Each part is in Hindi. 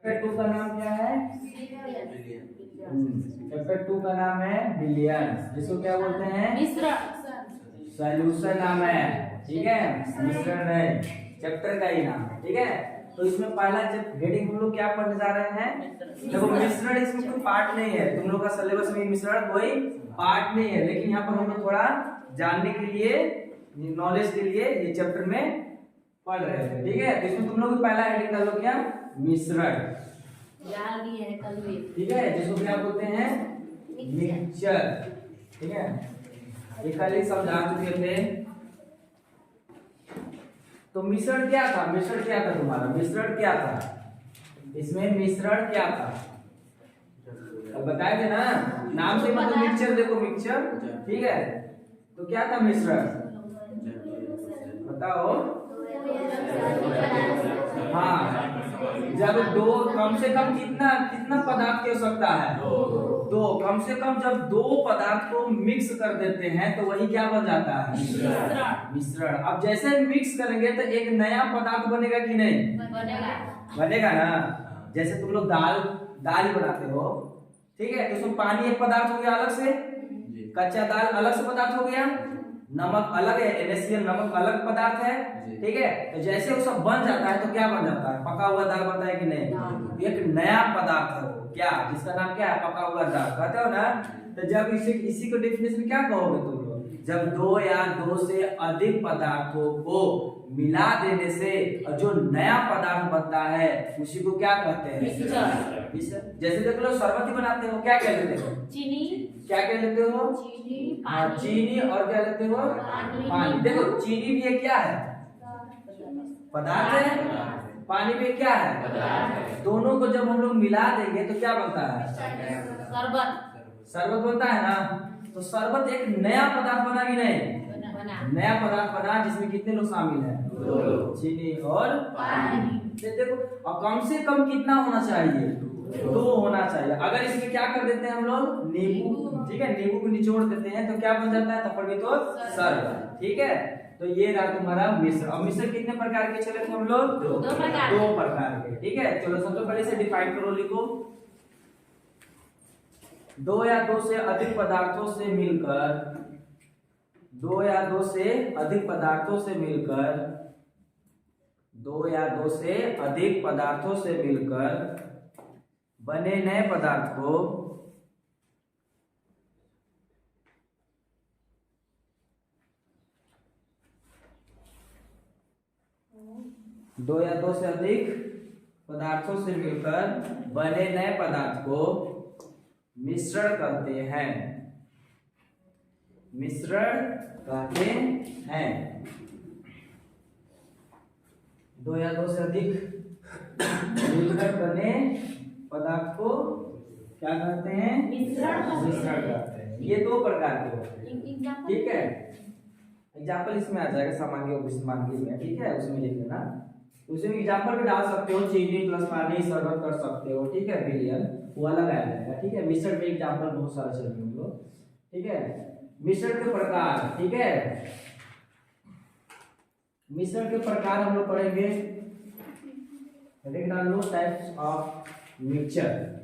चैप्टर 2 का नाम क्या है? चैप्टर 2 का नाम है बिलियन, जिसको क्या बोलते हैं? मिश्रण। सॉल्यूशन नाम है, ठीक है, मिश्रण है, चैप्टर का ही नाम है, ठीक है। तो इसमें पहला हेडिंग हम लोग क्या पढ़ने जा रहे हैं? देखो मिश्रण इसमें कोई पार्ट नहीं है, तुम लोग का सिलेबस में मिश्रण कोई पार्ट नहीं है, लेकिन यहाँ पर हम लोग थोड़ा जानने के लिए, नॉलेज के लिए ये चैप्टर में पढ़ रहे थे, ठीक है। तो इसमें तुम लोग पहला हेडिंग डालो क्या? मिश्रण, ठीक है, जिसको क्या बोलते हैं? मिक्सचर, ठीक है। ये कल ही समझा चुके थे। तो मिश्रण क्या था? मिश्रण क्या था तुम्हारा? मिश्रण क्या था? इसमें मिश्रण क्या था? अब बताए थे ना, नाम से मतलब मिक्सचर, देखो मिक्सचर, ठीक है। तो क्या था मिश्रण? बताओ। हाँ, जब दो, कम से कम कितना कितना पदार्थ की आवश्यकता है? दो, कम से कम जब दो पदार्थ को मिक्स कर देते हैं तो वही क्या बन जाता है? मिश्रण। अब जैसे मिक्स करेंगे तो एक नया पदार्थ बनेगा कि नहीं? बनेगा ना। जैसे तुम लोग दाल बनाते हो, ठीक है, तो उसमें पानी एक पदार्थ हो गया अलग से, कच्चा दाल अलग से पदार्थ हो गया, नमक अलग है, NaCl नमक अलग पदार्थ है, ठीक है। तो जैसे वो सब बन जाता है तो क्या बन जाता है? पका हुआ दाल बनता है कि नहीं? एक नया पदार्थ है वो, क्या, जिसका नाम क्या है? पका हुआ दाल, कहते हो ना। तो जब इसी को डेफिनेशन क्या कहोगे तुम लोग? जब दो या दो से अधिक पदार्थों को मिला देने से जो नया पदार्थ बनता है उसी को क्या कहते हैं? जैसे देख लो शरबत ही बनाते हो, क्या कह लेते हो? चीनी। क्या कह लेते हो? चीनी। हाँ, चीनी। और क्या लेते हो? पानी। देखो चीनी भी क्या है? पदार्थ है। पानी भी क्या है? दोनों को जब हम लोग मिला देंगे तो क्या बनता है? शरबत बनता है ना। तो शरबत एक नया पदार्थ बना कि नहीं? नया पदार्थ बना, जिसमें कितने लोग शामिल हैं? चीनी और पानी। देखो, और कम से कम कितना होना चाहिए? दो होना चाहिए। अगर इसमें क्या कर देते हैं हम लोग? नींबू, ठीक है, नींबू को निचोड़ देते हैं तो क्या बन जाता है? तब भी तो शरबत, ठीक है। तो ये रहा तुम्हारा मिश्रण। और मिश्रण कितने प्रकार के चले थे हम लोग? दो प्रकार के, ठीक है। चलो सबसे पहले से डिफाइन करो, लिखो। दो या दो से अधिक पदार्थों से मिलकर, दो या दो से अधिक पदार्थों से मिलकर, दो या दो से अधिक पदार्थों से मिलकर बने नए पदार्थ को दो या दो से अधिक पदार्थों से मिलकर बने नए पदार्थ को मिश्रण कहते हैं। मिश्रण कहते हैं। दो या दो से अधिक मिलकर बने पदार्थ को क्या कहते हैं? मिश्रण कहते हैं। ये दो प्रकार के होते हैं, ठीक है। एग्जाम्पल इसमें आ जाएगा, सामान्य और विषमांगी में, ठीक है, उसमें लिख लेना। उसमें एग्जाम्पल भी डाल सकते हो, चीनी प्लस पानी शरबत कर सकते हो, ठीक है, बिलियन वो अलग आ जाएगा, ठीक है। मिश्रण में एग्जाम्पल बहुत सारे चलेंगे हम लोग, ठीक है। मिश्रण के प्रकार, ठीक है, मिश्रण के प्रकार हम लोग पढ़ेंगे। हेडिंग डाल लो, टाइप्स ऑफ मिक्सचर।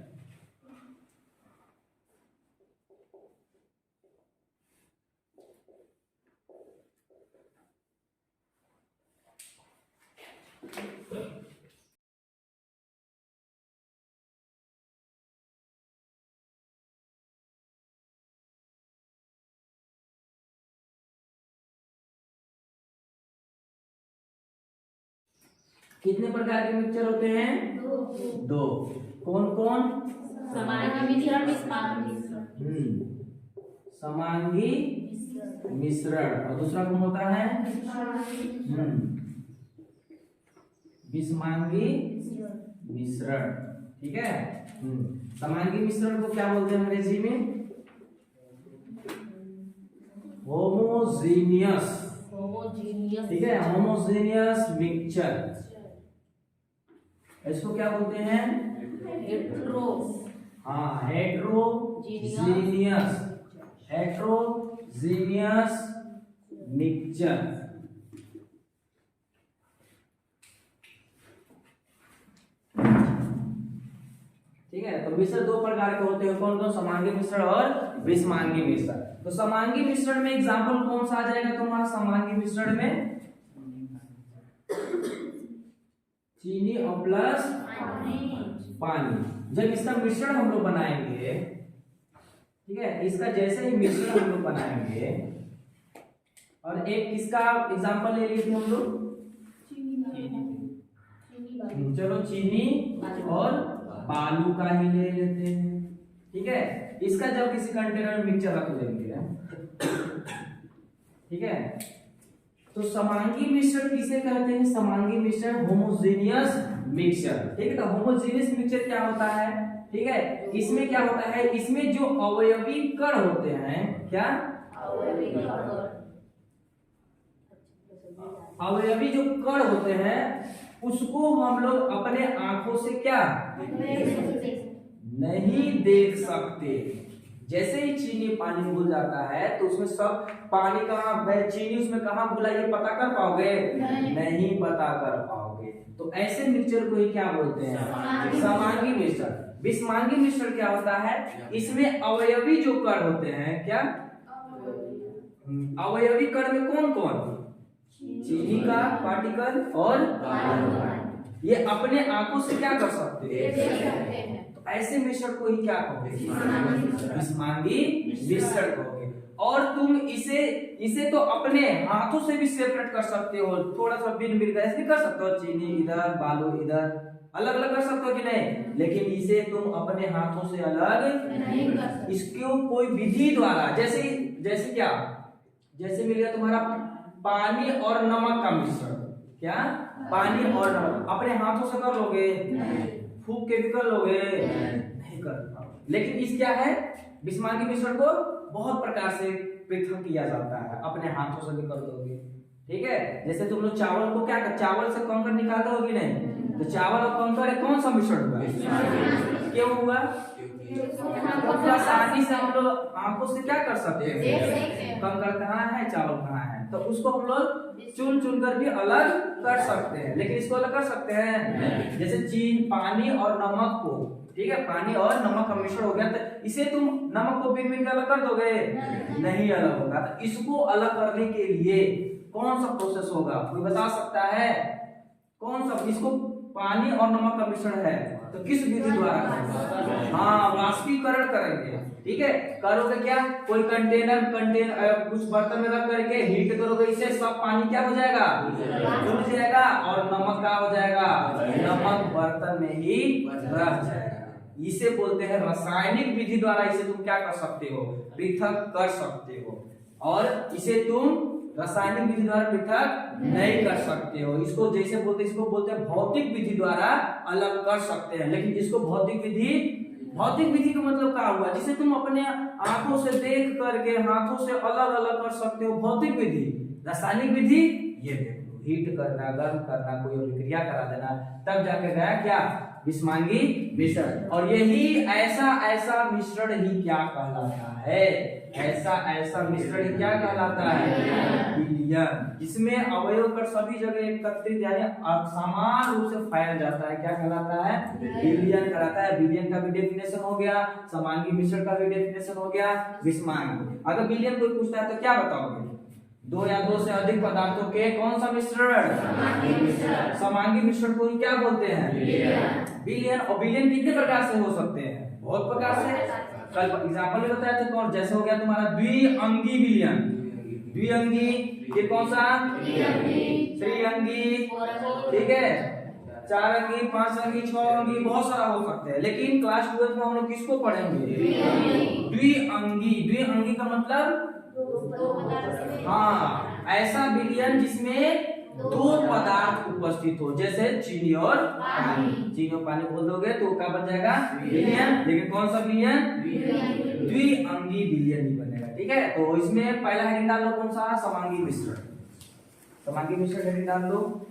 कितने प्रकार के मिक्सचर होते हैं? दो। कौन कौन? समांगी मिश्रण, समांगी मिश्रण, और दूसरा कौन होता है? विषमांगी मिश्रण, ठीक है। समांगी मिश्रण को क्या बोलते हैं अंग्रेजी में? होमोजीनियस, ठीक है, होमोजीनियस मिक्सचर। इसको क्या बोलते हैं? Heterogeneous mixture. है। तो मिश्रण दो प्रकार के होते हैं, कौन कौन? समांगी मिश्रण और विषमांगी मिश्रण। तो समांगी मिश्रण में एग्जाम्पल कौन सा आ जाएगा तुम्हारा? समांगी मिश्रण में चीनी और प्लस पानी। जब इसका मिश्रण हम लोग बनाएंगे, ठीक है, इसका जैसे ही मिश्रण हम लोग बनाएंगे, और एक किसका एग्जांपल ले लिए थे हम लोग? चलो चीनी और बालू का ही ले लेते हैं, ठीक है। इसका जब किसी कंटेनर में मिक्सचर रख देंगे, ठीक है, तो समांगी मिश्रण किसे कहते हैं? समांगी मिश्रण होमोजेनियस मिक्सचर, ठीक है। तो होमोजेनियस मिक्सचर क्या होता है? ठीक है, इसमें क्या होता है? इसमें जो अवयवी कण होते हैं, क्या अवयवी जो कण होते हैं, उसको हम लोग अपने आंखों से क्या नहीं देख सकते। जैसे ही चीनी पानी घुल जाता है तो उसमें सब पानी कहाँ, चीनी उसमें कहाँ घुला, ये पता कर पाओगे? नहीं पता कर पाओगे। तो ऐसे मिक्सचर को ही क्या बोलते हैं? समांगी मिश्रण। विषमांगी मिश्रण क्या होता है? इसमें अवयवी जो कण होते हैं, क्या अवयवी कण में कौन कौन? चीनी का पार्टिकल और ये अपने आंखों से क्या कर सकते हैं? तो ऐसे मिश्रण को ही क्या कहोगे? विषमांगी मिश्रण कहोगे। और तुम इसे तो अपने हाथों से भी सेपरेट कर सकते हो, थोड़ा सा भिन्न भिन्न ऐसे कर सकते हो, चीनी इधर बालू इधर, अलग अलग कर सकते हो कि नहीं? लेकिन इसे तुम अपने हाथों से अलग नहीं कर सकते। इसको कोई विधि द्वारा, जैसे क्या, जैसे मिल गया तुम्हारा पानी और नमक का मिश्रण, क्या पानी और नमक अपने हाथों से कर लोगे? फूंक के भी कर लोगे? नहीं कर पाओगे। लेकिन इस क्या है, विषमांगी मिश्रण को बहुत प्रकार से पृथक किया जाता है, अपने हाथों से भी कर दोगे, ठीक है। जैसे तुम लोग चावल को क्या, चावल से कंकड़ निकालते हो कि नहीं? तो चावल और कंकड़ कौन सा मिश्रण हुआ? क्यों हुआ? आसानी से हम लोग आंखों से क्या कर सकते हैं? कंकड़ कहाँ है, चावल कहाँ है, तो उसको हम लोग चुन चुन कर भी अलग कर सकते हैं। लेकिन इसको अलग कर सकते हैं? जैसे चीनी, पानी और नमक को, ठीक है, पानी और नमक का मिश्रण हो गया, तो इसे तुम नमक को बीच में अलग कर दोगे? नहीं अलग होगा। तो इसको अलग करने के लिए कौन सा प्रोसेस होगा? कोई बता सकता है कौन सा? इसको पानी और नमक का मिश्रण है, तो किस विधि द्वारा करेंगे? हाँ, वाष्पीकरण करेंगे, ठीक है। करोगे क्या? कोई कंटेनर कुछ बर्तन में रख करके हीट करोगे, इससे सब पानी क्या हो जाएगा? घुल जाएगा, और नमक क्या हो जाएगा? नमक बर्तन में ही रह जाएगा। इसे बोलते हैं रासायनिक विधि द्वारा, इसे तुम क्या कर सकते हो? पृथक कर सकते हो। और इसे तुम रासायनिक विधि द्वारा पृथक नहीं कर सकते हो। इसको जैसे बोलते हैं, इसको बोलते हैं भौतिक विधि द्वारा अलग कर सकते हैं। लेकिन इसको भौतिक विधि का मतलब क्या हुआ? जिसे तुम अपने आंखों से देख करके हाथों से अलग अलग कर सकते हो, भौतिक विधि। रासायनिक विधि ये देखो, हीट करना, गर्म करना, कोई अभिक्रिया करा देना, तब जाके गया क्या? विषमांगी मिश्रण। और यही ऐसा मिश्रण ही क्या कहलाता है? ऐसा मिश्रण क्या कहलाता है? विलयन। जिसमें अवयव कर सभी जगह एकत्रित यानी समान रूप से फैल जाता है, क्या कहलाता है? विलयन कहलाता है। विलयन का भी डेफिनेशन हो गया, समांगी मिश्रण का भी डेफिनेशन हो गया, विषमांगी। अगर विलयन कोई पूछता है तो क्या बताओगे? दो या दो से अधिक पदार्थों के कौन सा मिश्रण? समांगी मिश्रण को ही क्या बोलते हैं? विलयन। और विलयन कितने प्रकार से हो सकते हैं? बहुत प्रकार से। कल एग्जांपल में बताया था, कौन? जैसे हो गया तुम्हारा द्विअंगी विलयन। द्विअंगी, ये कौन सा? त्रिअंगी, ठीक है, 4 अंगी, 5 अंगी, 6 अंगी, बहुत सारा हो सकते हैं। लेकिन क्लास 12 में हम लोग किसको पढ़ेंगे? द्विअंगी का मतलब हाँ, ऐसा विलयन जिसमें दो पदार्थ उपस्थित हो, जैसे चीनी और पानी। चीनी और पानी बोल दोगे तो क्या बन जाएगा? विलयन। लेकिन कौन सा विलयन? द्विअंगी विलयन ही बनेगा, ठीक है। तो इसमें पहला हेडिंग डाल लो, कौन सा? समांगी मिश्रण। समांगी मिश्रण हेडिंग डाल दो।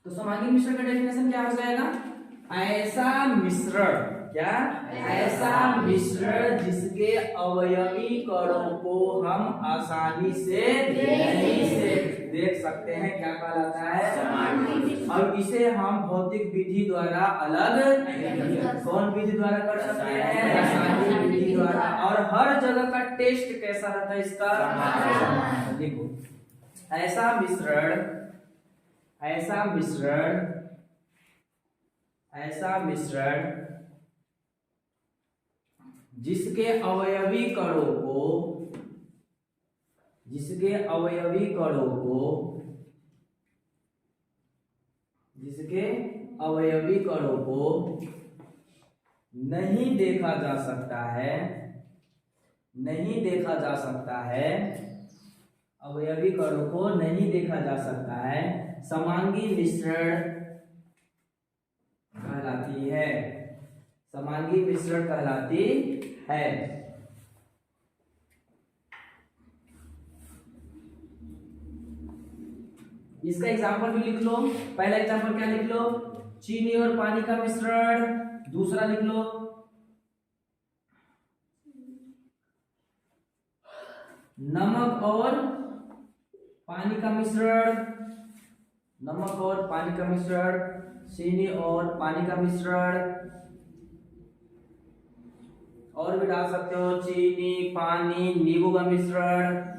तो समांगी मिश्रण का डेफिनेशन क्या हो जाएगा? ऐसा मिश्रण, क्या? ऐसा मिश्रण जिसके अवयवी कणों को हम आसानी से देख सकते हैं, क्या कहलाता है? और इसे हम भौतिक विधि द्वारा अलग, कौन विधि द्वारा कर सकते हैं? रासायनिक विधि द्वारा। और हर जगह का टेस्ट कैसा रहता है इसका? देखो, ऐसा मिश्रण जिसके अवयवी कणों को नहीं देखा जा सकता है, अवयवी कणों को नहीं देखा जा सकता है, समांगी मिश्रण कहलाती है, समांगी मिश्रण कहलाती है। इसका एग्जांपल भी लिख लो। पहला एग्जांपल क्या लिख लो? चीनी और पानी का मिश्रण। दूसरा लिख लो नमक और पानी का मिश्रण, नमक और पानी का मिश्रण, चीनी और पानी का मिश्रण। और भी डाल सकते हो चीनी, पानी, नींबू का मिश्रण।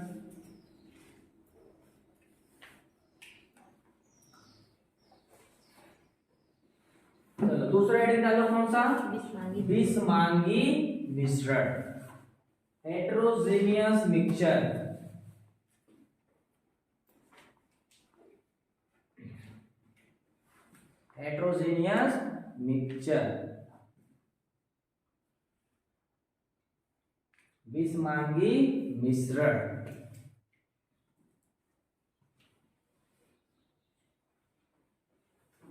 चलो दूसरा हेडिंग डालो, कौन सा? विषमांगी मिश्रण, हेटेरोजेनियस मिक्सचर। हेटेरोजेनियस मिक्सचर, विषमांगी मिश्रण।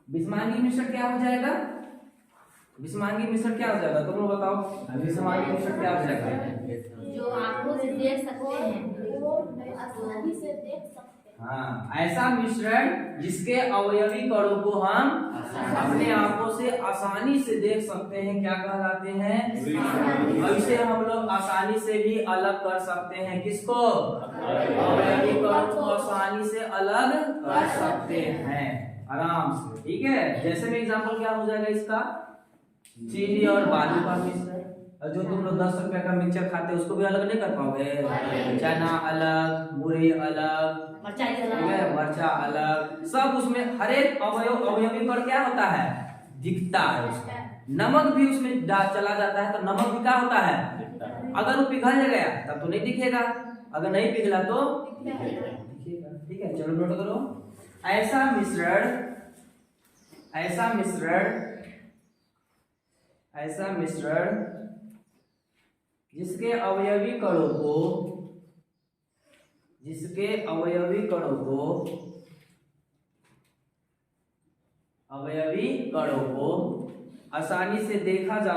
विषमांगी मिश्रण क्या हो जाएगा? विषमांगी मिश्रण क्या हो जाएगा? तुम लोग बताओ, विषमांगी मिश्रण क्या हो जाएगा? जो आंखों से देख सकते हैं, वो आसानी से देख सकते हैं। हाँ, ऐसा मिश्रण जिसके अवयवी कणों को हम अपने आंखों से आसानी से देख सकते हैं, क्या कहलाते हैं? और इसे हम लोग आसानी से भी अलग कर सकते हैं। किसको? अवयवी कणों को आसानी से अलग कर सकते हैं, आराम से। ठीक है, जैसे में एग्जांपल क्या हो जाएगा इसका? चीनी और बालू का मिश्रण। और जो तुम लोग 10 रुपए का मिक्सचर खाते हो उसको भी अलग नहीं कर पाओगे। चना अलग, मुरई अलग, मरचा अलग, सब उसमें हर एक अवयवी कण क्या होता है? दिखता है उसका। नमक भी उसमें चला जाता है तो नमक भी क्या होता है? अगर वो पिघल गया तब तो नहीं दिखेगा, अगर नहीं पिघला तो दिखेगा। ठीक है, चलो नोट करो। ऐसा मिश्रण जिसके अवयवी कणों को आसानी से देखा जा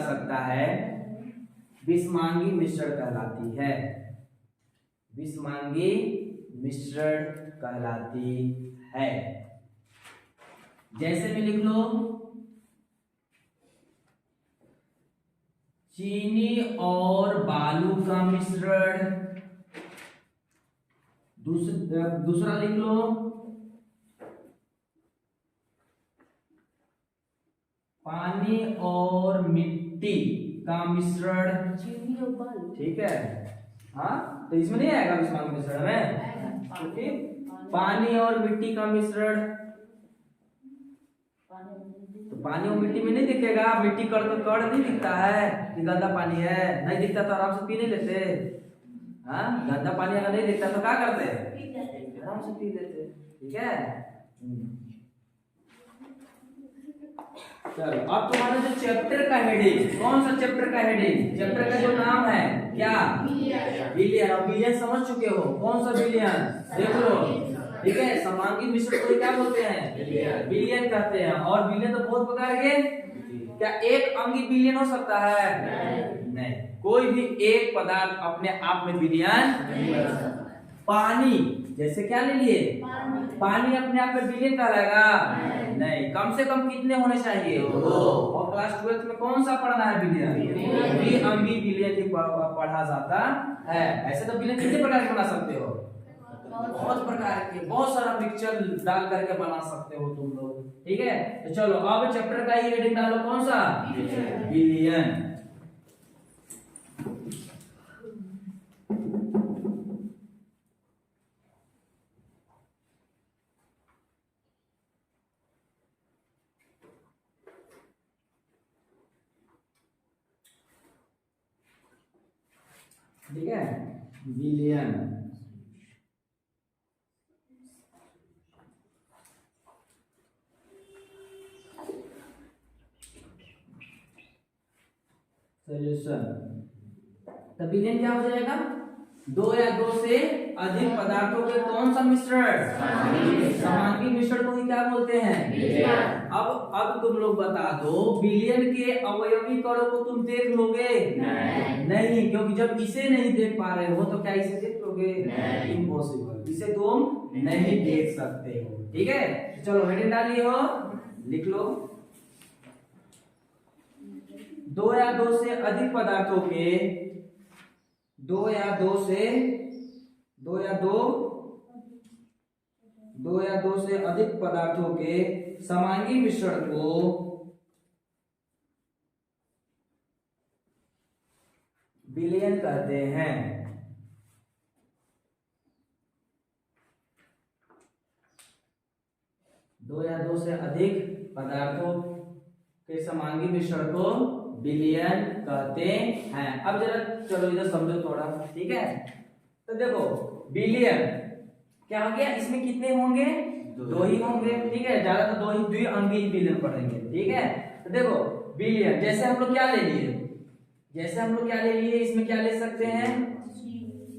सकता है, विषमांगी मिश्रण कहलाती है, विषमांगी मिश्रण कहलाती है। जैसे में लिख लो चीनी और बालू का मिश्रण। दूसरा लिख लो पानी और मिट्टी का मिश्रण। ठीक है, हाँ, तो इसमें नहीं आएगा विषमांगी मिश्रण में, क्योंकि पानी और मिट्टी का मिश्रण। तो पानी और मिट्टी में नहीं दिखेगा, मिट्टी कण तो कण नहीं दिखता है कि गंदा पानी है, नहीं दिखता तो आराम से पी नहीं लेते। हाँ, गंदा पानी अगर नहीं दिखता तो क्या करते? आराम से पी लेते। ठीक है, चलो अब तुम्हारा जो चैप्टर का हेडिंग, कौन सा चैप्टर का हेडिंग? चैप्टर का जो नाम है क्या? बिलियन। और बिलियन समझ चुके हो, कौन सा बिलियन? देख लो। ठीक है, समांगी मिश्रण को क्या बोलते हैं? बिलियन कहते हैं। और बिलियन तो बहुत प्रकार के, क्या एक अंगी बिलियन हो सकता है? नहीं, कोई भी एक पदार्थ अपने आप में विलयन नहीं बना सकता। पानी जैसे क्या ले लिए, पानी अपने आप में विलयन कहलाएगा नहीं, कम से कम कितने होने चाहिए, 2। और क्लास 12 में कौन सा पढ़ना है विलयन, द्विअंगी विलयन ही पढ़ा जाता है। ऐसे तो विलयन कितने प्रकार के बना सकते हो, बहुत प्रकार के, बहुत सारा पिक्चर डाल करके बना सकते हो तुम लोग, ठीक है। तो चलो अब चैप्टर का ही हेडिंग डालो, कौन सा, विलयन। ठीक है, विलयन। सॉल्यूशन। तो विलयन क्या हो जाएगा, 2 या 2 से अधिक पदार्थों के कौन सा मिश्रण, समांगी मिश्रण को ही क्या बोलते हैं। अब तुम लोग बता दो, विलयन के अवयवीकरणों को तुम देख लोगे नहीं, क्योंकि जब इसे नहीं देख पा रहे हो तो क्या इसे देख लोगे, इम्पॉसिबल, इसे तुम नहीं देख सकते हो, ठीक है। चलो हेडिंग डालिए हो, लिख लो, 2 या 2 से अधिक पदार्थों के, 2 या 2 से अधिक पदार्थों के समांगी मिश्रण को विलयन कहते हैं। दो या 2 से अधिक पदार्थों के समांगी मिश्रण को विलयन कहते हैं। अब जरा चलो इधर समझो थोड़ा, ठीक है। तो देखो विलयन क्या हो गया, इसमें कितने होंगे, 2 ही होंगे, ठीक है। ज्यादा तो 2 ही, द्विअंगी विलयन पढ़ेंगे, ठीक है। तो देखो विलयन, जैसे हम लोग क्या ले लिए, इसमें क्या ले सकते हैं,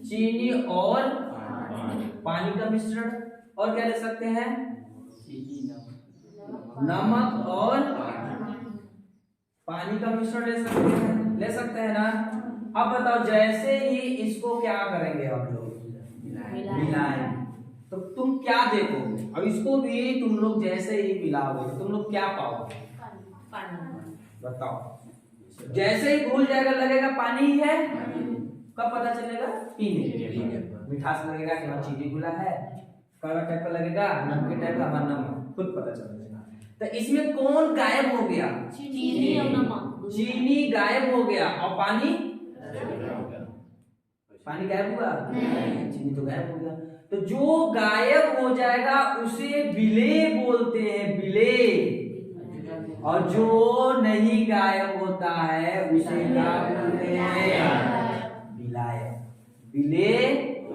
चीनी और पानी का मिश्रण, और क्या ले सकते हैं, नमक और पानी का मिश्रण ले सकते हैं ना। अब बताओ, जैसे ही इसको क्या करेंगे आप लोग, मिलाएंगे, तो तुम क्या देखोगे, अब इसको भी तुम लोग जैसे ही मिलाओगे तुम लोग क्या पाओगे, बताओ। जैसे ही घुल जाएगा लगेगा पानी ही है, कब पता चलेगा, पीने, मिठास लगेगा कि हाँ चीनी घुला है, कड़वा टाइप का लगेगा, नमक टाइप का, हाँ नमक, खुद पता चल जाएगा। तो इसमें कौन गायब हो गया, चीनी और नमक, चीनी गायब हो गया, और पानी गायब हुआ नहीं, चीनी तो गायब हो गया। तो जो गायब हो जाएगा उसे विलेय बोलते हैं, विलेय। और जो नहीं गायब होता है उसे क्या बोलते हैं, विलायक। विलेय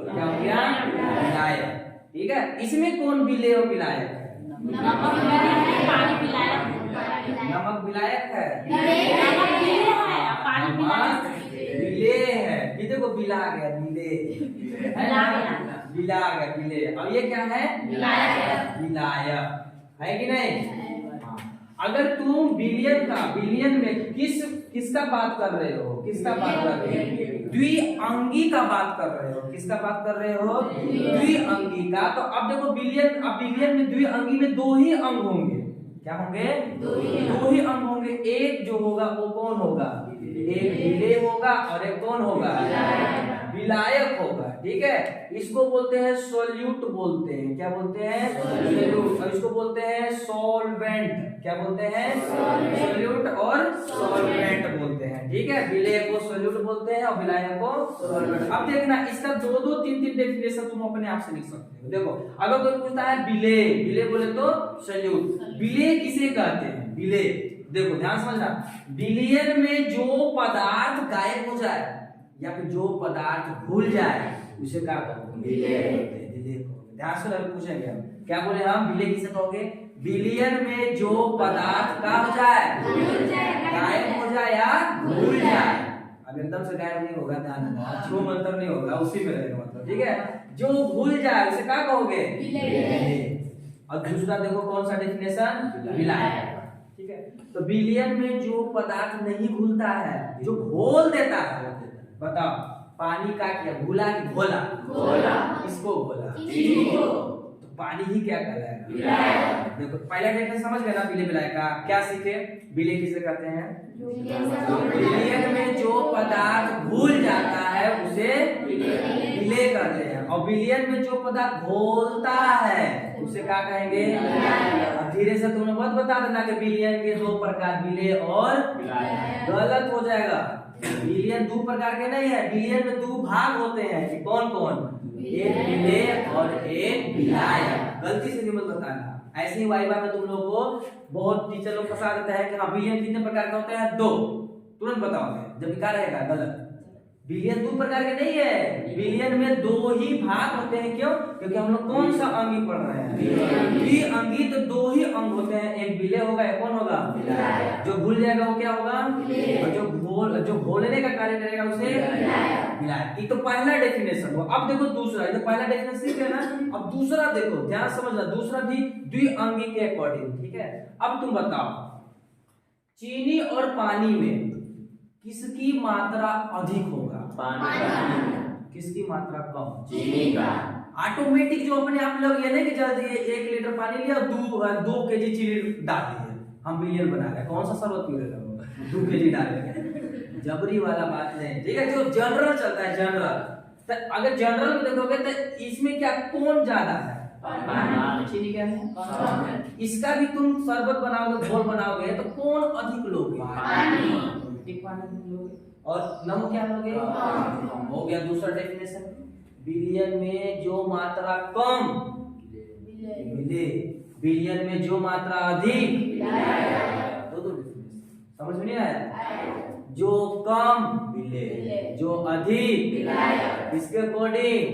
क्या हो गया, विलायक, ठीक है। इसमें कौन विलेय और विलायक है, नमक विलायक है, पानी विलायक है, नमक विलायक है, नमक विलेय है, पानी विलायक है, विलेय है। ये देखो विला गया, विलेय है ना, विला गया, विलेय। अब ये क्या है, विलायक, विलायक है कि नहीं। अगर तुम विलयन में किसका बात कर रहे हो, किसका बात कर रहे हो, द्विअंगी का बात कर रहे हो, किसका बात कर रहे हो, द्विअंगी का। तो अब देखो विलयन में द्विअंगी में 2 ही अंग होंगे, क्या होंगे, 2 ही अंग होंगे। एक जो होगा वो कौन होगा, एक विलेय होगा और एक कौन होगा, विलायक होगा, ठीक है। इसको बोलते हैं सोल्यूट बोलते हैं, क्या बोलते हैं, सोल्यूट। और इसको बोलते हैं सॉल्वेंट, क्या बोलते हैं, सोल्यूट और सॉल्वेंट बोलते हैं, ठीक है। विलेय को सोल्यूट बोलते हैं और विलायक को सॉल्वेंट। अब देखना इसका 2-2, 3-3 डेफिनेशन तुम अपने आप से लिख सकते हो। देखो अगर कोई पूछता है विलेय बोले तो सोल्यूट, विलेय किसे कहते हैं, विलेय देखो ध्यान समझना, विलयन में जो पदार्थ गायब हो जाए या फिर जो पदार्थ भूल जाए उसे क्या कहोगे, विलेय। ध्यान से पूछेंगे हम, क्या बोले हम, विलेय किसे कहोगे, विलयन में जो पदार्थ का हो जाए, गायब हो जाए या भूल जाए। अब एकदम से गायब नहीं होगा, ध्यान देना, छो मंत्र नहीं होगा, उसी में रहेगा मतलब, ठीक है। जो भूल जाए उसे क्या कहोगे, विलेय। और दूसरा देखो कौन सा डेफिनेशन, विलायक, ठीक है। तो बिलियन में जो पदार्थ नहीं घुलता है, जो घोल देता है, बताओ पानी का क्या घुला कि घोला? घोला। किसको घोला? चीनी को। तो पानी ही क्या कहलाएगा? देखो पहला डेफिनेशन समझ गए ना विलय विलय का? क्या सीखे? विलय किसे कहते हैं? विलयन में जो पदार्थ घुल जाता है उसे विलय कहते हैं, और विलयन में जो पदार्थ घोलता है उसे क्या कहेंगे? धीरे से तुमने मत बता देना कि विलयन के दो प्रकार, विलय और गलत हो जाएगा। विलयन दो प्रकार के नहीं है, विलयन में दो भाग होते हैं कि कौन कौन? एक विलय और एक विलाय। गलती से नहीं मत बताना। ऐसे ही वाइवा में तुम लोग को बहुत टीचर लोग फंसा देता है कि हाँ विलयन कितने प्रकार के होते हैं? दो। तुरंत बताओगे, जब क्या रहेगा? गलत। विलयन दो प्रकार के नहीं है, विलयन में दो ही भाग होते हैं। क्यों? क्योंकि हम लोग कौन सा अंगी पढ़ रहे हैं? द्विअंगी। तो दो ही अंग होते हैं, एक विलय होगा, एक कौन होगा? जो भूल जाएगा वो क्या होगा? और जो घोलने का कार्य करेगा उसे विलाय। ये तो पहला डेफिनेशन हुआ। अब देखो दूसरा, ये तो पहला डेफिनेशन है ना, अब दूसरा देखो, ध्यान समझना, दूसरा भी द्विअंगी के अकॉर्डिंग, ठीक है? अब तुम बताओ चीनी और पानी में किसकी मात्रा अधिक होगा? पानी। किसकी मात्रा कम? चीनी का। ऑटोमेटिक जो अपने आप लोग ये नहीं कि जल्दी 1 लीटर पानी लिया, 2 केजी चीनी डाल दिए, हम बिलियन बना रहे, कौन सा शरबत पी रहे हैं? 2 केजी डालेंगे, जबरी वाला बात नहीं, ठीक है? जो जनरल चलता है, जनरल, तो अगर जनरल में देखोगे तो इसमें क्या कौन ज्यादा है? चीनी क्या है? इसका भी तुम शरबत बनाओगे, घोल बनाओगे तो कौन अधिक लोगे? पानी लोगे। और नमक क्या लोगे? हो गया दूसरा डेफिनेशन। बिलियन में जो मात्रा कम विलय, बिलियन में जो मात्रा अधिक दो डेफिनेशन। समझ में नहीं आया? जो कम विलय, जो अधिक इसके अकॉर्डिंग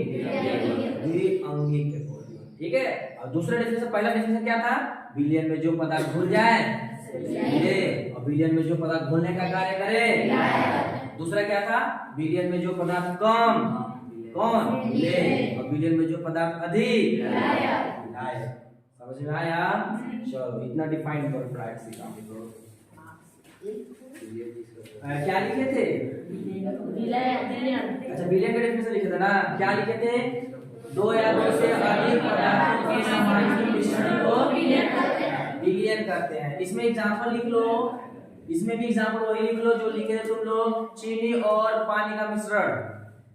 द्विअंगी के अकॉर्डिंग, ठीक है? और दूसरा डेफिनेशन, पहला डेफिनेशन क्या था? बिलियन में जो पदार्थ घुल जाए विलय, और बिलियन में जो पदार्थ घुलने का कार्य करे। दूसरा क्या था? बिलियन में जो पदार्थ कम कौन? विलय, और बिलियन में जो पदार्थ अधिक विलाय। समझ में आया? चलो इतना डिफाइन करो, प्राइड का क्या लिखे थे? अच्छा बिलियन का डेफिनेशन लिखे थे ना, क्या लिखे थे? 2 या 2 से अधिक पदार्थों के सामान्य मिश्रण को विलयन करते हैं। इसमें एग्जांपल लिख लो, इसमें भी एग्जांपल वही लिख लो जो लिखे थे तुम लोग, चीनी और पानी का मिश्रण,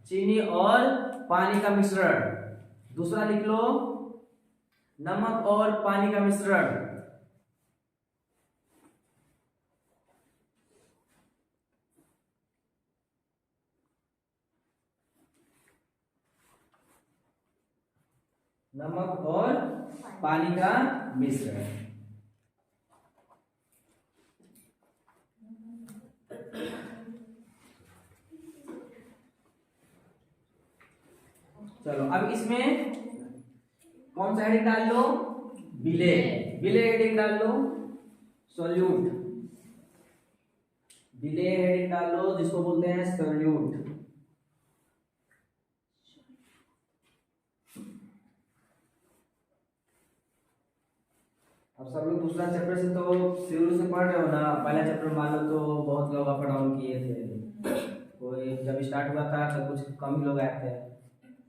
चीनी और पानी का मिश्रण। दूसरा लिख लो नमक और पानी का मिश्रण। नमक और पानी का मिश्रण। चलो अब इसमें कौन सा हेडिंग डाल लो? विलय, विलय हेडिंग डाल लो। सॉल्यूट, विलय हेडिंग डाल लो, जिसको बोलते हैं सॉल्यूट। अब सब लोग दूसरा चैप्टर से तो शुरू से पढ़ रहे हो ना, पहला चैप्टर मान लो तो बहुत लोग अप डाउन किए थे, कोई जब स्टार्ट हुआ था तो कुछ कम ही लोग आए थे,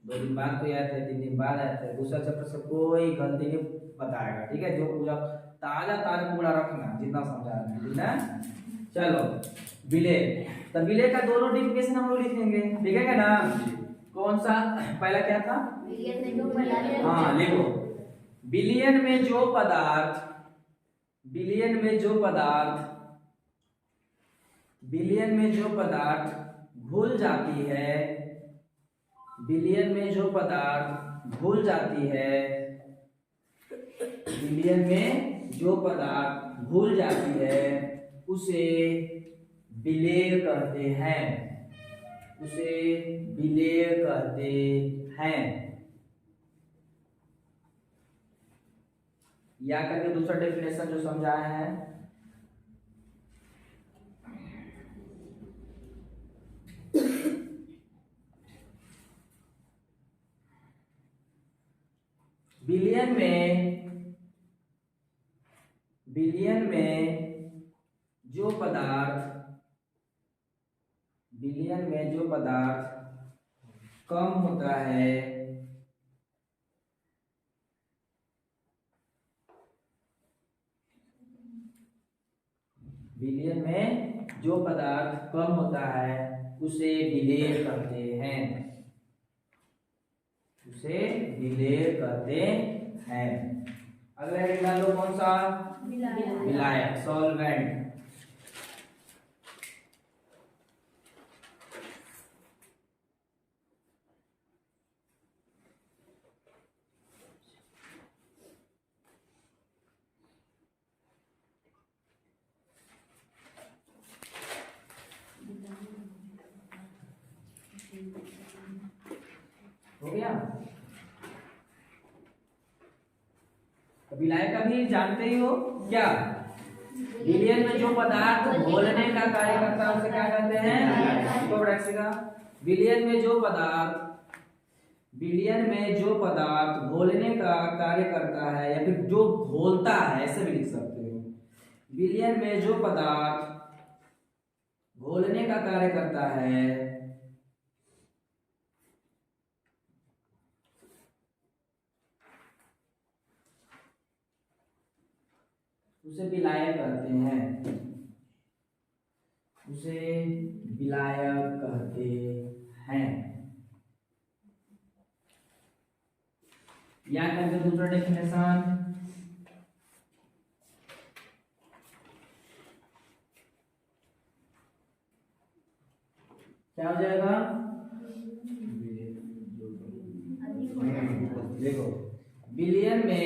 2 दिन बाद कोई आए थे, 3 दिन बाद आए थे। दूसरा चैप्टर से कोई गलती नहीं बताएगा, ठीक है? जो पूरा ताजा पूरा रखना जितना समझा रहे हैं, ठीक है? चलो विलय, तो विलय का दोनों डेफिनेशन हम लोग लिखेंगे, लिखेंगे ना? कौन सा पहला क्या था? हाँ लिखो, बिलियन में जो पदार्थ, बिलियन में जो पदार्थ, बिलियन में जो पदार्थ घुल जाती है, बिलियन में जो पदार्थ घुल जाती है, बिलियन में जो पदार्थ घुल जाती है उसे विलय कहते हैं, उसे विलय कहते हैं। या करके दूसरा डेफिनेशन जो समझाया है, बिलियन में जो पदार्थ विलयन में जो पदार्थ कम होता है विलयन में जो पदार्थ कम होता है उसे विलेय कहते हैं, उसे विलेय कहते हैं। अगला हेडिंग डाल दो, कौन सा? विलायक, सॉल्वेंट। हो गया? विलायक का भी जानते ही हो क्या? विलयन में जो पदार्थ घोलने का कार्य करता है उसे क्या कहते हैं? तो रखिएगा, विलयन में जो पदार्थ घोलने का कार्य करता है या फिर जो घोलता है, ऐसे भी लिख सकते हो। विलयन में जो पदार्थ घोलने का कार्य करता है उसे विलायक कहते हैं, उसे विलायक कहते हैं। याद करके दूसरा डेफिनेशन, क्या हो जाएगा? देखो, विलयन में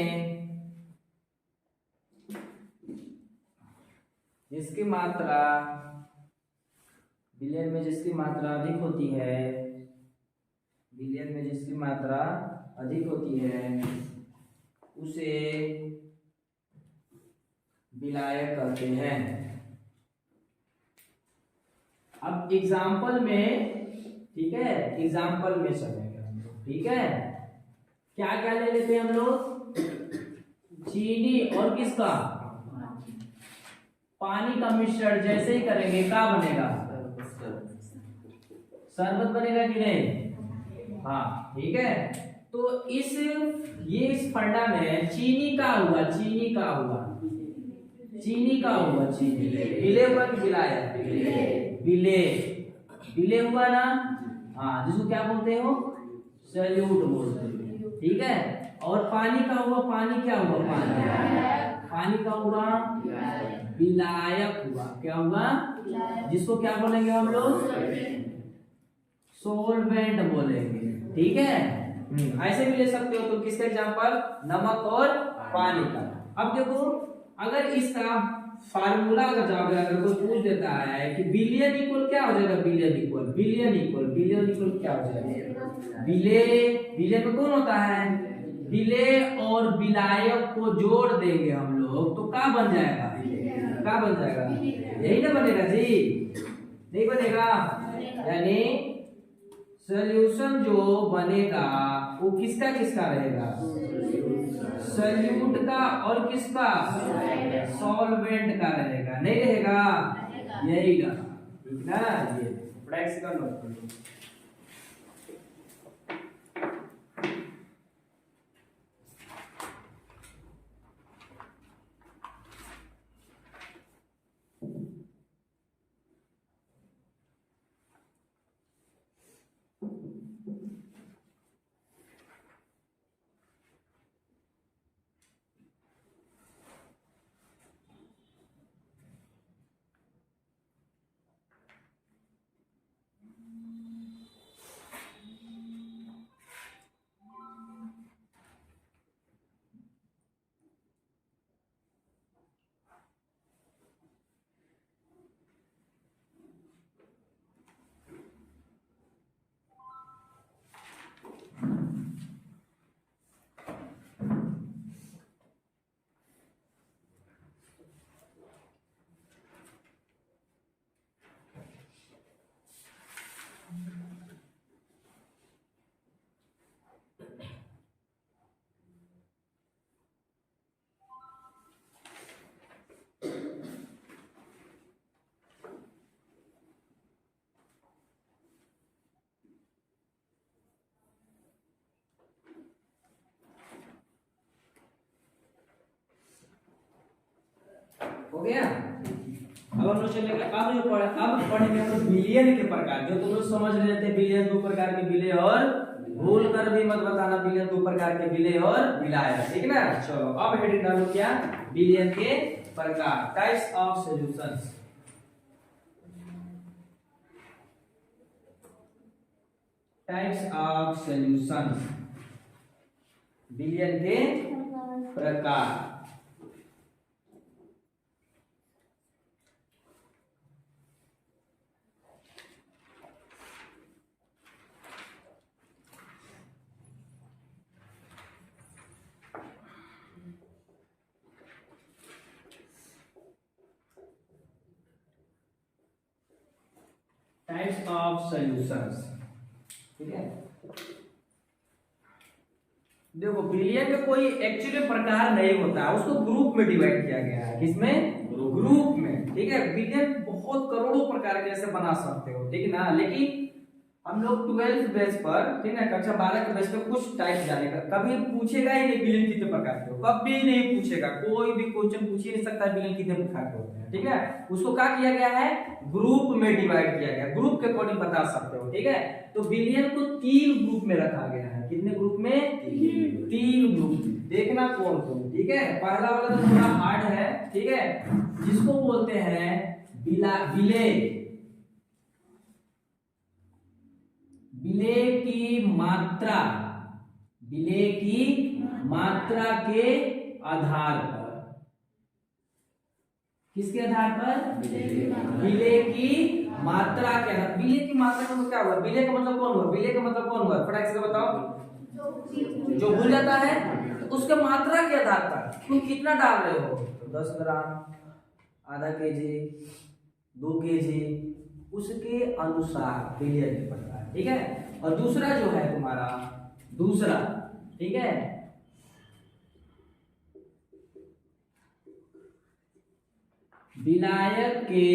जिसकी मात्रा विलयन में जिसकी मात्रा अधिक होती है, विलयन में जिसकी मात्रा अधिक होती है उसे विलायक कहते हैं। अब एग्जाम्पल में, ठीक है, एग्जाम्पल में चलेंगे हम लोग, ठीक है। क्या क्या ले लेते हैं हम लोग? चीनी और किसका? पानी का मिश्रण जैसे ही करेंगे क्या बनेगा? शरबत बनेगा कि नहीं? हाँ, ठीक है। तो इस फंडा में चीनी का हुआ, चीनी का हुआ, चीनी विले हुआ कि विलाया? विले हुआ ना? हाँ, जिसको क्या बोलते हो? सल्यूट बोलते हो, ठीक है। और पानी का हुआ, पानी क्या हुआ? पानी का हुआ विलायक हुआ। क्या हुआ? जिसको क्या बोलेंगे हम लोग? सोलवेंट बोलेंगे, ठीक है। ऐसे भी ले सकते हो। तो किसका एग्जांपल? नमक और पानी का। अब देखो, अगर इसका फार्मूला अगर कोई पूछ देता है कि बिलियन इक्वल क्या हो जाएगा? बिलियन इक्वल क्या हो जाएगा? बिलियन में कौन होता है? विलेय और विलायक को जोड़ देंगे हम लोग तो क्या बन जाएगा? क्या बन जाएगा? यही ना बनेगा जी, नहीं बनेगा? यानी सॉल्यूशन जो बनेगा वो किसका रहेगा? सॉल्यूट का और किसका? सॉल्वेंट का रहेगा, नहीं रहेगा? यही रहा, ठीक ना? ये प्रैक्टिकल नोट कर लो। हो गया। अब हम लोग चलेंगे, अब पढ़ेंगे हम लोग बिलियन के प्रकार। जो तुम लोग समझ रहे थे बिलियन दो प्रकार के बिले और, भूल कर भी मत बताना बिलियन दो प्रकार के बिले और बिलायक, ठीक ना। चलो अब हेडिंग डालो क्या, बिलियन के प्रकार, types of solutions. Types of solutions, billion के प्रकार। टाइप्स ऑफ सॉल्यूशंस, ठीक है। देखो बिलियन का कोई एक्चुअली प्रकार नहीं होता है, उसको ग्रुप में डिवाइड किया गया है। किसमें? ग्रुप में, ठीक है। बिलियन बहुत करोड़ों प्रकार के ऐसे बना सकते हो, ठीक है ना। लेकिन हम लोग 12th बेस पर, ठीक है, कक्षा 12 के बेस पे कुछ टाइप जानेगा। कभी पूछेगा ही नहीं बिलियन कितने प्रकार के हो, कभी नहीं पूछेगा, कोई भी क्वेश्चन पूछ ही नहीं सकता बिलियन कितने प्रकार के होते हैं, ठीक है। उसको क्या किया गया है, ग्रुप में डिवाइड किया गया, ग्रुप के अकॉर्डिंग बता सकते हो, ठीक है। तो बिलियन को 3 ग्रुप में रखा गया है। कितने ग्रुप में? 3 ग्रुप। देखना कौन कौन, ठीक है। पहला वाला तो थोड़ा हार्ड है, ठीक है, जिसको बोलते हैं बिले। बिले की मात्रा, बिले की मात्रा के आधार पर। किसके आधार पर? बिले की मात्रा के आधार। बिले की मात्रा का मतलब क्या हुआ? बिले का मतलब कौन हुआ? बिले का मतलब कौन हुआ? फटाक से बताओ। जो भूल जाता है, तो उसके मात्रा के आधार पर तुम कितना डाल रहे हो, तो 10 ग्राम, आधा केजी, 2 केजी, उसके अनुसार बिलियन के प्रकार, ठीक है। और दूसरा जो है तुम्हारा, दूसरा, ठीक है, विलायक के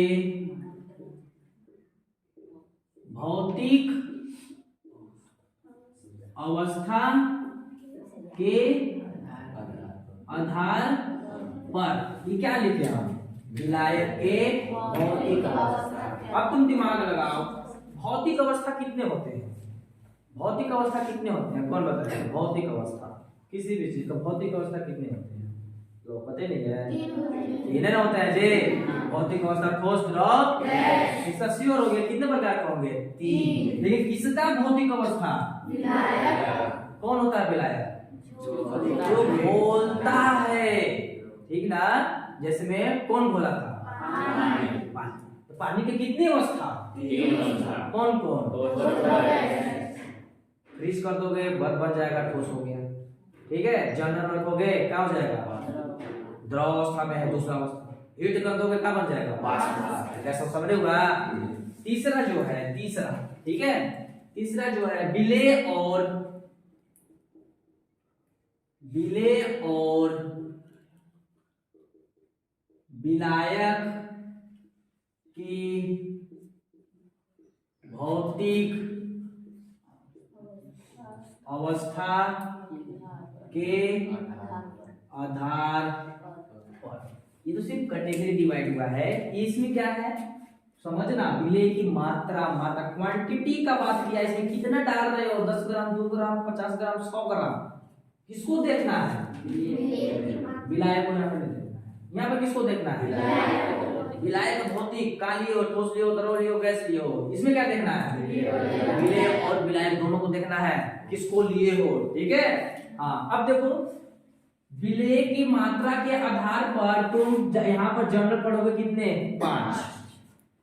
भौतिक अवस्था के आधार पर। ये क्या लिखे हम? विलायक के भौतिक अवस्था। अब तुम दिमाग लगाओ, भौतिक अवस्था कितने होते हैं? भौतिक अवस्था कितने होते हैं? कौन बताता है? भौतिक अवस्था किसी भी चीज का भौतिक अवस्था कितने होते हैं? तो पता नहीं है, 3 होता है जी। भौतिक अवस्था ठोस, द्रव, गैस। इसका श्योर हो गया। कितने प्रकार के होंगे? 3। लेकिन किसका भौतिक अवस्था? विलायक। कौन होता है विलायक? जो बोलता है, ठीक ना। जैसे में कौन बोला था? पानी। तो पानी की कितनी अवस्था? 3। कौन कौन? फ्रीज कर दोगे बन जाएगा, ठोस हो गया, ठीक है। जनरल रखोगे क्या हो जाएगा? द्रव अवस्था में है, दूसरा अवस्था। हीट कर दोगे क्या बन जाएगा? वाष्प। कैसा समझ होगा? तीसरा जो है, तीसरा, ठीक है, तीसरा जो है बिले और विलायक की भौतिक अवस्था के आधार पर। ये तो सिर्फ कैटेगरी डिवाइड हुआ है। इसमें क्या है समझना, बिले की मात्रा, क्वांटिटी का बात किया। इसमें कितना डाल रहे हो? 10 ग्राम, 2 ग्राम, 50 ग्राम, 100 ग्राम। किसको देखना है? विलायक को। यहाँ पर देखना है, यहाँ पर किसको देखना है? विलायक भौतिक, का लियो, ठोस लियो, द्रव लियो, गैस लियो। इसमें क्या देखना है? बिले और विलायक दोनों को देखना है, किसको लिए हो, ठीक है। हाँ, अब देखो विले की मात्रा के आधार पर तुम यहाँ पर जनरल पढ़ोगे कितने? 5।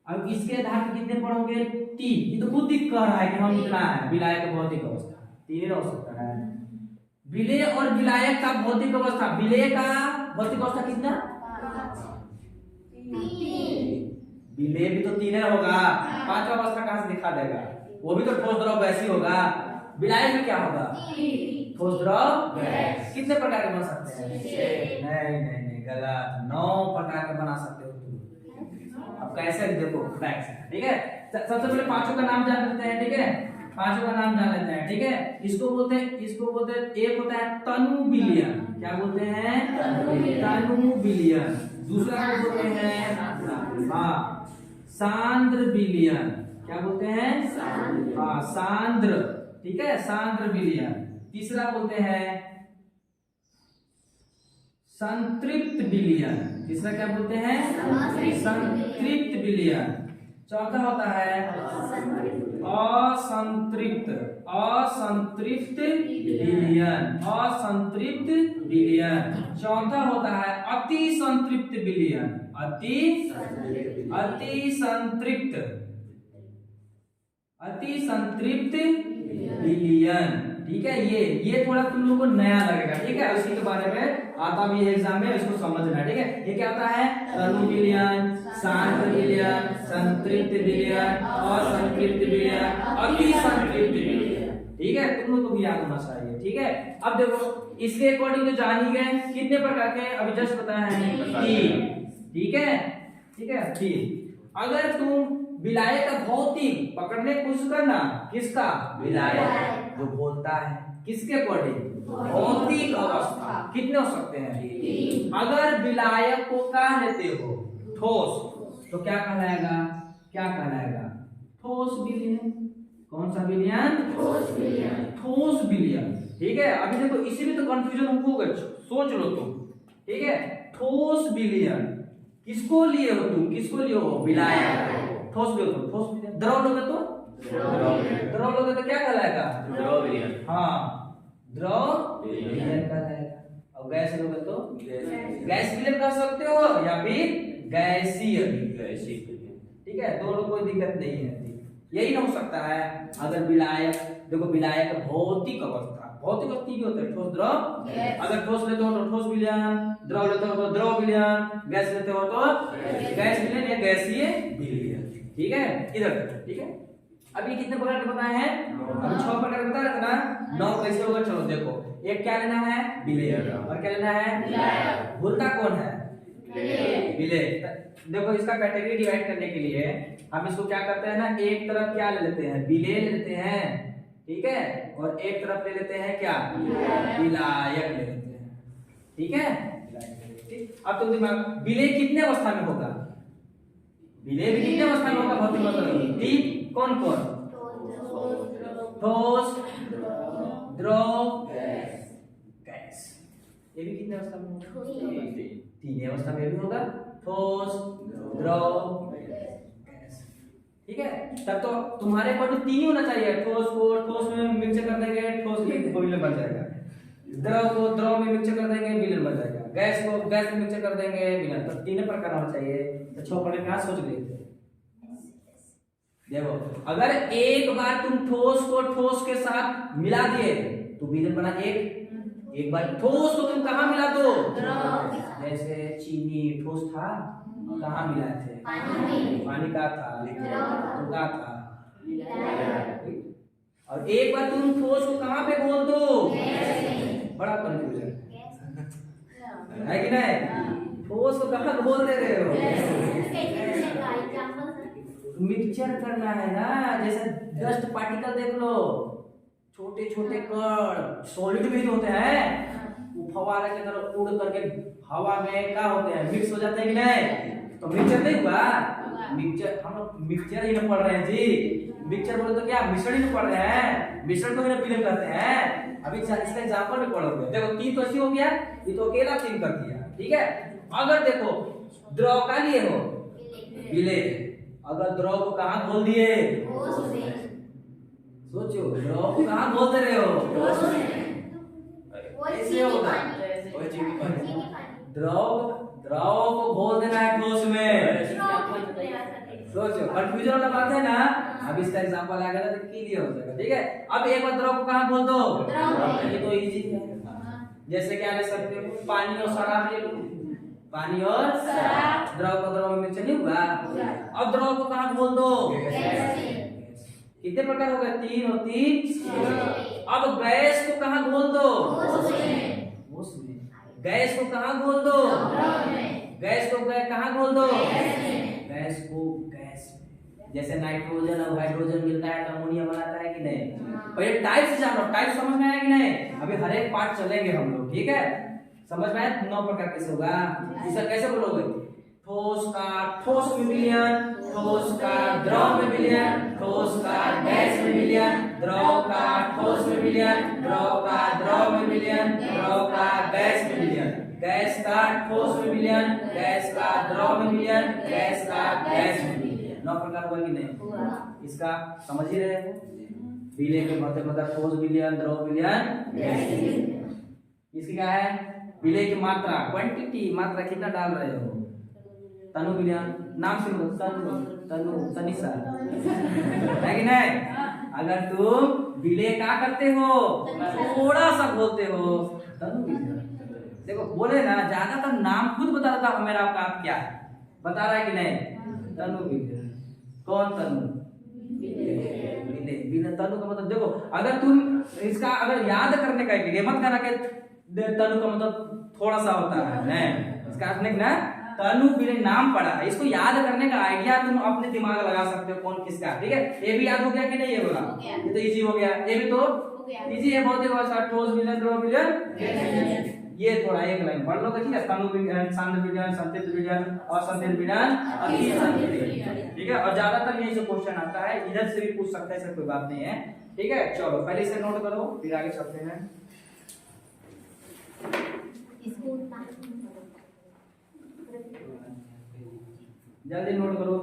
अब इसके आधार पर कितने पढ़ोगे? 3। ये तो खुद ही कह रहा है कि हम इतना है विलायक भौतिक अवस्था 3 हो सकता है। विले और विलायक का भौतिक अवस्था, विले का भौतिक अवस्था कितना? 3। विले भी तो 3 होगा, 5वां अवस्था कहां से दिखा देगा? वो भी तो ठोस द्रव गैस ही होगा। विलायक में क्या होगा? ठोस द्रव गैस। कितने प्रकार के बन सकते हैं? नहीं, गलत। 9 प्रकार के बना सकते हो तुम। अब कैसे देखो, ठीक है। सबसे पहले 5 का नाम जान लेते हैं, ठीक है। 5 का नाम जान लेते हैं, ठीक है। इसको बोलते हैं एक होता है तनु बिलियन। क्या बोलते हैं? तनु बिलियन। दूसरा को बोलते हैं हाँ सांद्र विलयन। क्या बोलते हैं? हाँ सांद्र, ठीक है, सांद्र विलयन। तीसरा बोलते हैं संतृप्त विलयन। तीसरा क्या बोलते हैं? संतृप्त विलयन। चौथा होता है असंतृप्त, असंतृप्त विलयन, असंतृप्त विलयन। चौथा होता है अति संतृप्त विलयन, अति संतृप्त, अति संतृप्त विलयन। ठीक है, ये थोड़ा तुम लोगों को नया लगेगा, ठीक है, उसी के बारे में आता भी है एग्जाम में, इसको समझना, ठीक है। ये क्या होता है? तनु विलयन, सांद्र विलयन, संतृप्त विलयन, असंतृप्त विलयन, अति संतृप्त विलयन। ठीक है, तुम लोग को भी याद होना चाहिए, ठीक है। अब देखो इसके अकॉर्डिंग तो जान ही गए कितने प्रकार के, अभी जस्ट बताया है 3, ठीक है, ठीक है 3। अगर तुम विलायक का भौतिक पकड़ने की कोशिश करना, किसका? विलायक जो बोलता है, किसके अकॉर्डिंग? भौतिक अवस्था। कितने हो सकते हैं? अगर विलायक को कह लेते हो ठोस, तो क्या कहलाएगा? क्या कहलाएगा? ठोस विलयन। कौन सा विलयन? ठोस विलयन, ठोस विलयन। ठीक है, अभी देखो इसी में तो कंफ्यूजन होगा, सोच लो तुम, ठीक है। ठोस विलयन किसको लिए हो तुम? किसको लिए हो? विलायक। ठोस भी हो तो ठोस विलयन। द्रव लोगे तो द्रव लोगे तो क्या कहलाएगा? द्रव विलयन। हाँ, द्रव विलयन कहलाएगा। और गैस लोगे तो गैस विलयन कह सकते हो या फिर गैसीय। ठीक है, दोनों कोई दिक्कत नहीं है। यही ना हो सकता है अगर विलायक, देखो विलायक भौतिक अवस्था, भौतिक अवस्था भी होता है ठोस द्रव। अगर ठोस लेते हो तो ठोस विलयन, द्रव लेते हो तो द्रव विलयन, गैस लेते हो तो गैस विलयन या गैसीय विलयन। ठीक है, इधर ठीक है। अभी कितने प्रकार के बताए हैं? अभी 6 प्रकार बता रहे थे ना, 9 कैसे होगा? चलो देखो, एक क्या लेना है? विलयन। और क्या लेना है? विलायक। भूलता कौन है? विलय। देखो इसका कैटेगरी डिवाइड करने के लिए हम इसको क्या करते हैं ना, एक तरफ क्या ले लेते हैं? विलय ले लेते हैं, ठीक है, और एक तरफ ले लेते हैं क्या? विलायक ले लेते हैं, ठीक है। ठीक, अब तुम दिमाग, विलय कितने अवस्था में होगा? विलय भी कितने अवस्था में होगा? भौतिक अवस्था में। ठीक, कौन कौन? ठोस, द्रव, गैस। ये भी कितने अवस्था में होगा? 3 अवस्था में भी होगा, ठोस, द्रव, गैस। ठीक है, तब तो तुम्हारे को 3 ही होना चाहिए। ठोस को ठोस में मिक्स कर देंगे, ठोस विलयन बन जाएगा। द्रव को द्रव में मिक्स कर देंगे, विलयन बन जाएगा। गैस को गैस में मिक्स कर देंगे, विलयन। तो 3 प्रकार होना चाहिए। तो 6 प्रकार कहाँ सोच लेते? देखो, अगर एक बार तुम ठोस को ठोस के साथ मिला दिए तो विलयन बना एक बार ठोस को तुम कहाँ मिला दो? जैसे चीनी ठोस था, कहाँ मिलाए थे? पानी का था, का था। और एक बार तुम ठोस को कहाँ पे बोल दो? बड़ा कंफ्यूजन है कि नहीं? ठोस को कहाँ बोल दे रहे हो? मिक्सचर करना है ना, जैसे डस्ट पार्टिकल देख लो, छोटे छोटे कण सॉलिड में जो होते हैं, वो फव्वारे की तरह उड़ करके हवा में क्या होते हैं? मिक्स हो जाते हैं कि नहीं? तो मिक्सचर नहीं हुआ? मिक्सचर, हम लोग मिक्सचर ही ना पढ़ रहे हैं जी। मिक्सचर बोले तो क्या मिश्रण ही ना पढ़ रहे हैं? मिश्रण को ही ना विलयन कहते हैं। अभी इसका एग्जांपल में पढ़ोगे। देखो 3 तो ऐसी हो गया, ये तो अकेला 3 कर दिया, ठीक है। अगर देखो द्रव का लिए हो विलय, अगर द्रव को कहाँ खोल दिए? सोचो, द्रव को कहाँ खोल दे रहे हो? ऐसे होगा, द्रव को खोल देना है ठोस में। सोचो, कंफ्यूजन वाला बात है ना। अब इसका एग्जांपल आ गया तो क्लियर हो जाएगा, ठीक है। अब एक बार द्रव को कहाँ खोल दो? ये तो इजी है। जैसे क्या ले सकते हो? पानी और शराब ले लो, पानी और शराब, द्रव को द्रव में मिक्स नहीं हुआ। अब द्रव को कहाँ खोल दो? कितने प्रकार हो गए? 3 और 3। अब गैस को कहाँ खोल दो? गैस को कहाँ खोल दो? गैस को कहाँ खोल दो? गैस को गैस, जैसे नाइट्रोजन और हाइड्रोजन मिलता है तो अमोनिया बनाता है कि नहीं? पहले टाइप से जानो, टाइप समझ में आया कि नहीं? अभी हर एक पार्ट चलेंगे हम लोग, ठीक है। समझ में आया 9 प्रकार कैसे होगा? इसे कैसे बोलोगे? ठोस का ठोस में विलयन, ठोस का द्रव में विलयन, ठोस का गैस में विलयन, द्रव का ठोस में विलयन, द्रव का द्रव में विलयन, द्रव का गैस में विलयन, गैस का ठोस में विलयन, गैस का द्रव में विलयन, गैस का गैस में विलयन। 9 प्रकार हुआ कि नहीं? इसका समझ ही रहे हो? विलय के मतलब ठोस विलयन, द्रव विलयन, गैस विलयन। इसकी क्या है? विलय की मात्रा, क्वांटिटी, मात्रा कितना डाल रहे हो? तनु विलयन, नाम सुन लो, तनु तनु तनिषा है कि नहीं? अगर तुम विलय क्या करते हो, थोड़ा सा बोलते हो, तनु विलयन। देखो बोले ना, ज्यादातर नाम खुद बता देता है मेरा काम क्या है, बता रहा है कि नहीं? तनु विलयन। कौन तनु? विलय। तनु का मतलब देखो, अगर तुम इसका अगर याद करने का ये मत करना कि तनु का मतलब थोड़ा सा होता है, नहीं, इसका अर्थ नहीं ना, तनु विलय नाम पड़ा है, इसको याद करने का आइडिया तुम अपने दिमाग लगा सकते हो कौन किसका, ठीक है? ये भी याद हो गया कि नहीं? ये बोला ये तो इजी हो गया, ये भी तो इजी है बहुत ही। ठोस विलयन, द्रव विलयन, ये थोड़ा एक लाइन पढ़ लो, ठीक है? तनु विलयन, सांद्र विलयन, संतृप्त विलयन, असंतृप्त विलयन, अति संतृप्त विलयन, ठीक है? और ज्यादातर यही से क्वेश्चन आता है, इधर से भी पूछ सकता है, इससे कोई बात नहीं है, ठीक है? चलो पहले से नोट करो, फिर आगे चलते हैं। जल्दी नोट करो।